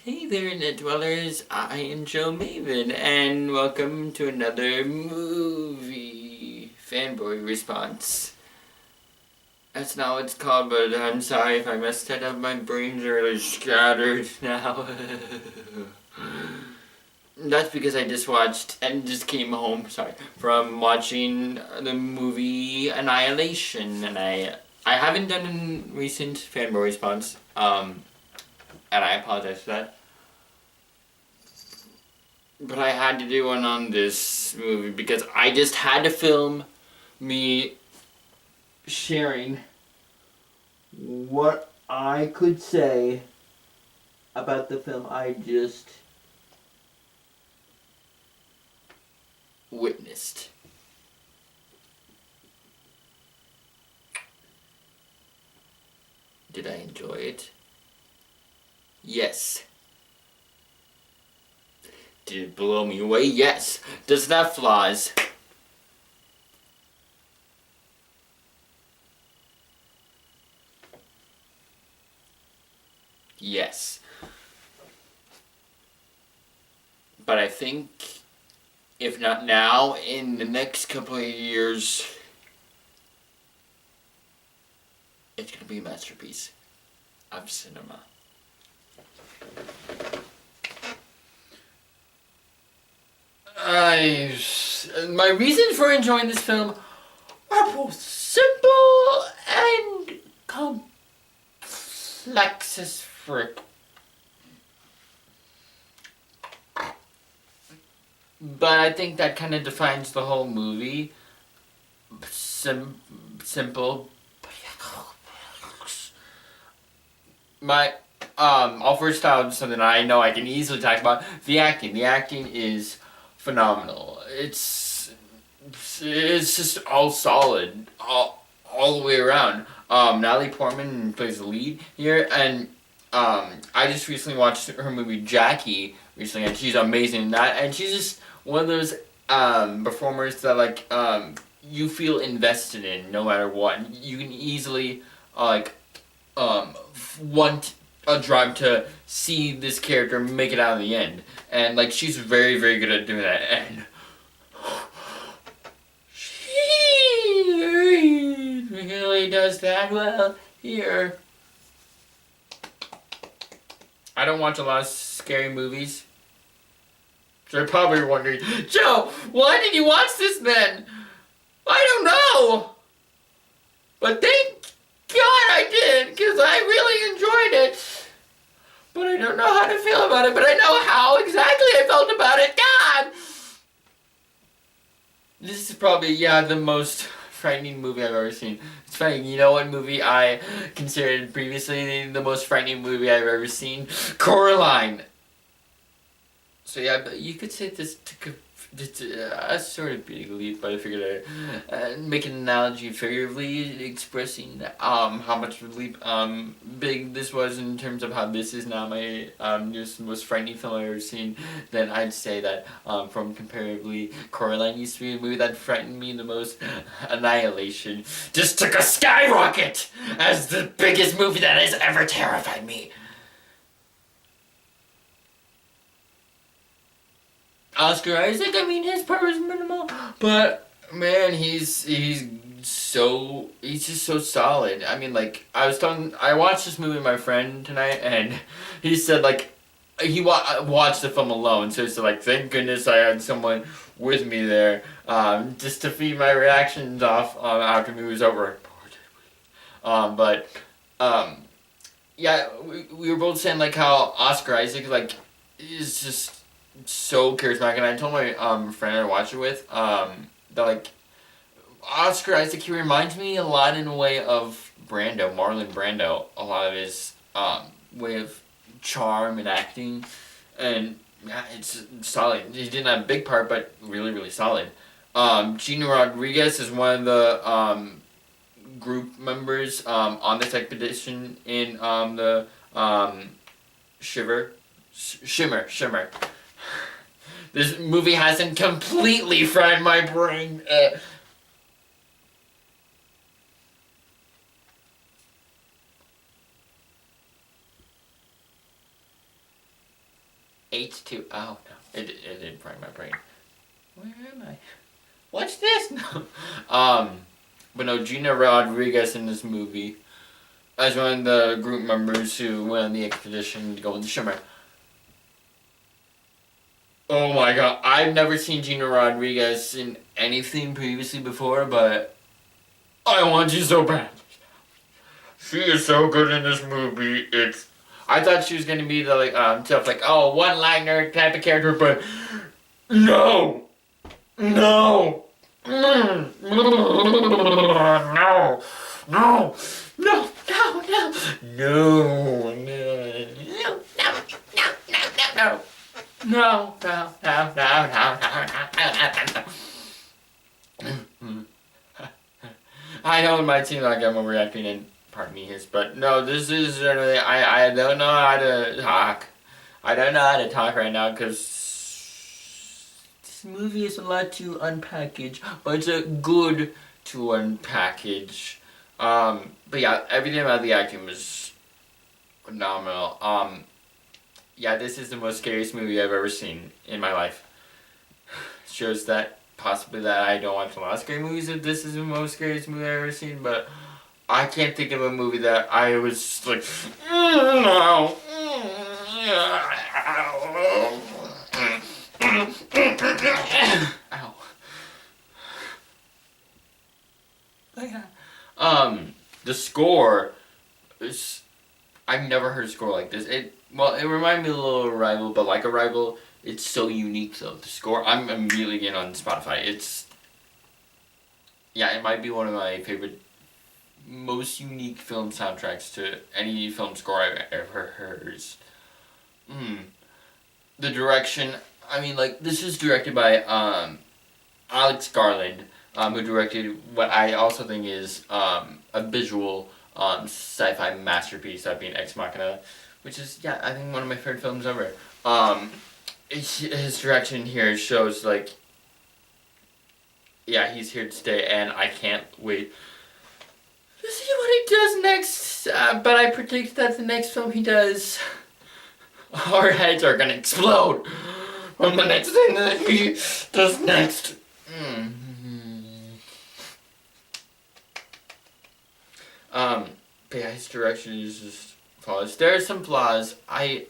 Hey there, Net Dwellers. I am Joe Maven, and welcome to another movie fanboy response. That's not what it's called, but I'm sorry if I messed that up. My brains are really scattered now. That's because I just watched and just came home, from watching the movie Annihilation, and I haven't done a recent fanboy response, and I apologize for that. But I had to do one on this movie because I just had to film me sharing what I could say about the film I just witnessed. Did I enjoy it? Yes. Did it blow me away? Yes. Does it have flaws? Yes. But I think, if not now, in the next couple of years, it's gonna be a masterpiece of cinema. My reasons for enjoying this film are both simple and complex as frick. But I think that kind of defines the whole movie. Simple. I'll first start with something I know I can easily talk about. The acting. The acting is phenomenal. It's just all solid, all the way around. Natalie Portman plays the lead here, and I just recently watched her movie Jackie recently, and she's amazing in that. And she's just one of those performers that you feel invested in no matter what. You can easily want a drive to see this character make it out in the end, and she's very, very good at doing that, and she really does that well here. I don't watch a lot of scary movies, so you're probably wondering, Joe, why did you watch this then? I don't know, but thank God I did, because I really enjoyed it. But I don't know how to feel about it, but I know how exactly I felt about it. God! This is probably, the most frightening movie I've ever seen. It's funny, you know what movie I considered previously the most frightening movie I've ever seen? Coraline! So yeah, but you could say this a sort of big leap, but I figured I'd make an analogy figuratively expressing how much of a leap big this was in terms of how this is now my just most frightening film I've ever seen. Then I'd say that from comparatively, Coraline used to be a movie that frightened me the most. Annihilation just took a skyrocket as the biggest movie that has ever terrified me. Oscar Isaac, his part was minimal, but man, he's just so solid. I watched this movie with my friend tonight, and he said he watched the film alone, so it's thank goodness I had someone with me there, just to feed my reactions off after the movie was over. We were both saying how Oscar Isaac is just so charismatic, and I told my friend I watched it with that Oscar Isaac, he reminds me a lot in a way of Marlon Brando, a lot of his way of charm and acting, and yeah, it's solid. He didn't have a big part, but really, really solid. Gina Rodriguez is one of the group members on this expedition in the Shimmer. This movie hasn't completely fried my brain. H2. Oh no, it didn't fry my brain. Where am I? What's this? No. But no, Gina Rodriguez in this movie as one of the group members who went on the expedition to go with the Shimmer. Oh my god, I've never seen Gina Rodriguez in anything previously before, but I want you so bad. She is so good in this movie. I thought she was gonna be the one-liner type of character, but no, no, no, no, no, no, no, no. No. I know it might seem like I'm overreacting, and pardon me, but no, this is really, I don't know how to talk. I don't know how to talk right now because this movie is a lot to unpackage, but it's a good to unpackage. But yeah, everything about the acting was phenomenal. Yeah, this is the most scariest movie I've ever seen in my life. Shows that possibly that I don't watch a lot of scary movies if this is the most scariest movie I've ever seen, but I can't think of a movie that I was like, no. Ow. The score is, I've never heard a score like this. It reminded me a little of Arrival, but like Arrival, it's so unique though. The score, I'm immediately getting on Spotify. It might be one of my favorite, most unique film soundtracks to any film score I've ever heard. The direction, I mean, like, this is directed by Alex Garland, who directed what I also think is a visual sci-fi masterpiece, that being Ex Machina, which is, I think one of my favorite films ever. His direction here shows, like, he's here to stay, and I can't wait to see what he does next. But I predict that the next film he does, our heads are gonna explode from the next thing that he does next. But yeah, his direction is just flawless. There are some flaws. I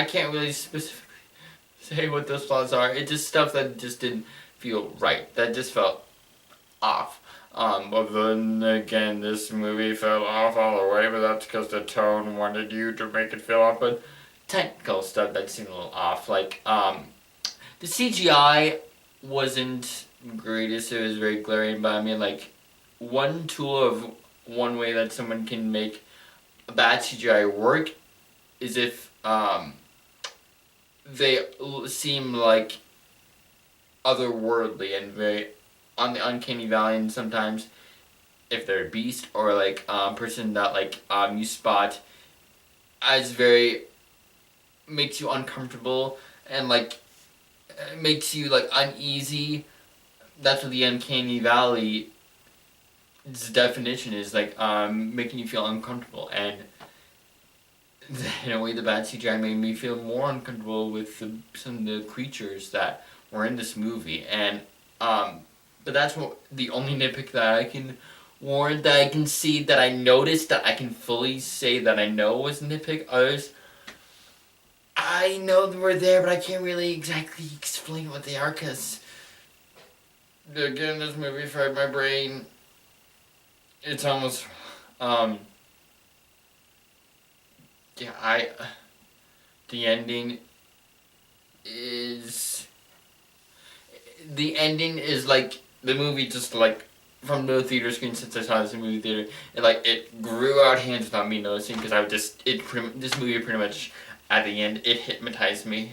can't really specifically say what those flaws are. It's just stuff that just didn't feel right. That just felt off. But then again, this movie fell off all the way, but that's because the tone wanted you to make it feel off. But technical stuff that seemed a little off. Like, the CGI wasn't greatest. It was very glaring, but I mean, like, one way that someone can make a bad CGI work is if they seem like otherworldly and very on the uncanny valley, and sometimes if they're a beast or like person that like you spot as very makes you uncomfortable and like makes you like uneasy. That's what the uncanny valley definition is, like making you feel uncomfortable, and in a way the bad CGI made me feel more uncomfortable with some of the creatures that were in this movie, and but that's the only nitpick that I can warrant, that I can see, that I noticed, that I can fully say that I know was a nitpick. Others, I know they were there, but I can't really exactly explain what they are, because again, this movie fried my brain. It's almost, the ending is like, the movie just like, from the theater screen, since I saw this in the movie theater, it grew out hands without me noticing, because this movie pretty much, at the end, it hypnotized me.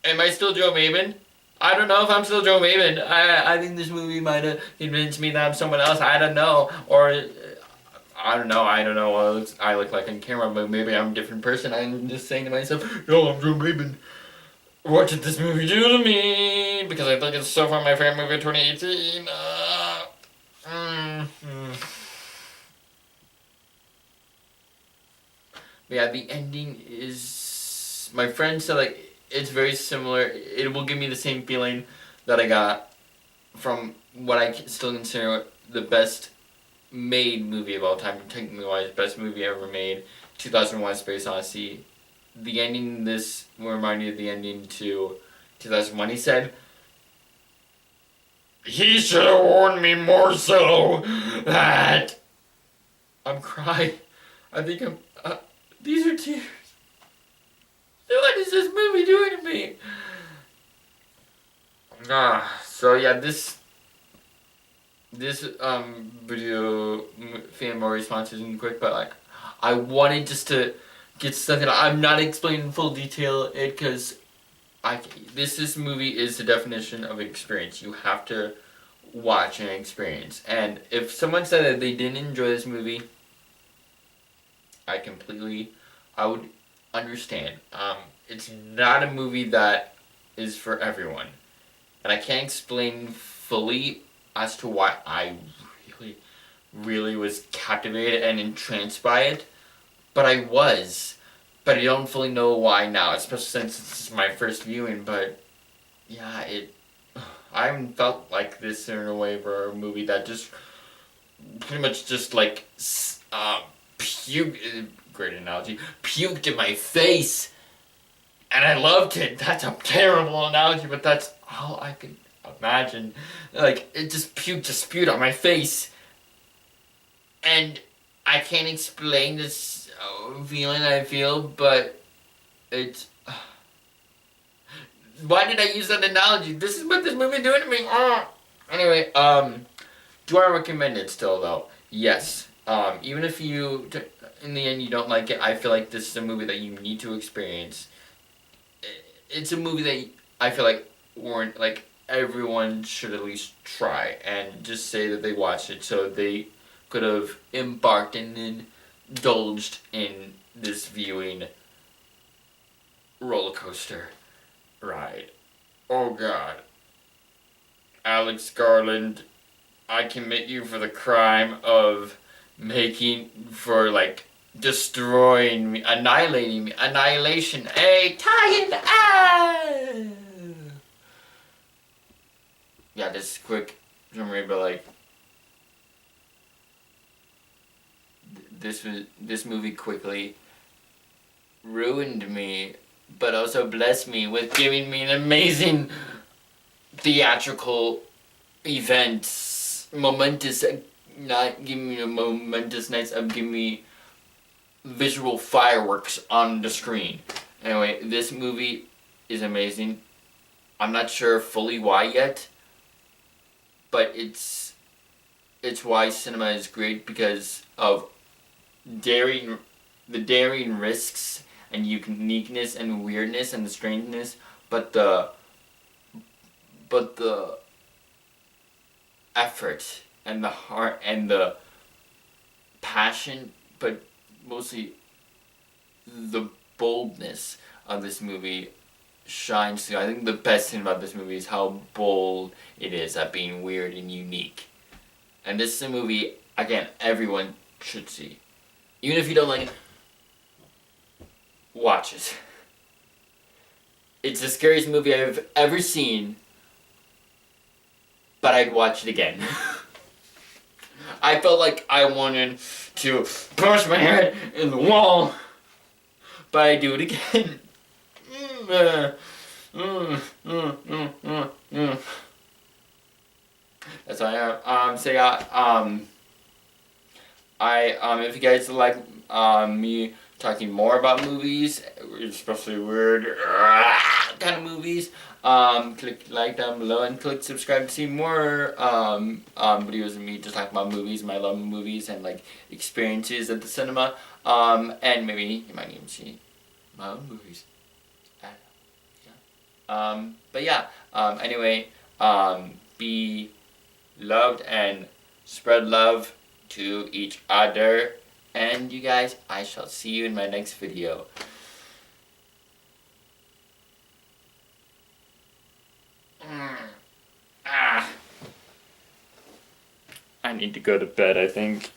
Am I still Joe Maben? I don't know if I'm still Joe Maben. I think this movie might have convinced me that I'm someone else. I don't know. Or, I don't know what I look like on camera, but maybe I'm a different person. I'm just saying to myself, yo, I'm Joe Maben. What did this movie do to me? Because I think it's so far my favorite movie of 2018. But yeah, the ending is my friend said like it's very similar. It will give me the same feeling that I got from what I still consider the best made movie of all time, technically wise, best movie ever made, 2001: Space Odyssey. The ending, this will remind me of the ending to 2001. He said, "He should have warned me more so that..." I'm crying. I think I'm, these are tears. What is this movie doing to me? So yeah, this video fan more responses and quick, but like I wanted just to get something. I'm not explaining in full detail it because this movie is the definition of experience. You have to watch and experience. And if someone said that they didn't enjoy this movie, I would understand. It's not a movie that is for everyone. And I can't explain fully as to why I really was captivated and entranced by it. But I was. But I don't fully know why now, especially since this is my first viewing. But yeah, I haven't felt like this in a way for a movie that just pretty much just like puked, great analogy, puked in my face. And I loved it. That's a terrible analogy, but that's all I could imagine. Like, it just spewed on my face. And I can't explain this feeling I feel, but it's... Why did I use that analogy? This is what this movie doing to me. Anyway, do I recommend it still, though? Yes. Even if you, in the end, you don't like it, I feel like this is a movie that you need to experience. It's a movie that I feel like everyone should at least try and just say that they watched it so they could have embarked and indulged in this viewing roller coaster ride. Oh God. Alex Garland, I commit you for the crime of destroying me, annihilating me, annihilation, yeah, just quick summary, but like, this movie quickly ruined me, but also blessed me with giving me an amazing theatrical event, momentous, not giving me a momentous nights of giving me visual fireworks on the screen. Anyway, this movie is amazing. I'm not sure fully why yet, but it's why cinema is great because of the daring risks and uniqueness and weirdness and the strangeness, but the effort and the heart and the passion, but mostly the boldness of this movie shines through. I think the best thing about this movie is how bold it is at being weird and unique. And this is a movie, again, everyone should see. Even if you don't like it, watch it. It's the scariest movie I've ever seen, but I'd watch it again. I felt like I wanted to push my head in the wall, but I do it again. That's why if you guys like me talking more about movies, especially weird kind of movies, click like down below and click subscribe to see more videos of me just talking about movies, my love of movies, and like experiences at the cinema. And maybe you might even see my own movies. But yeah, anyway, be loved and spread love to each other. And you guys, I shall see you in my next video. I need to go to bed, I think.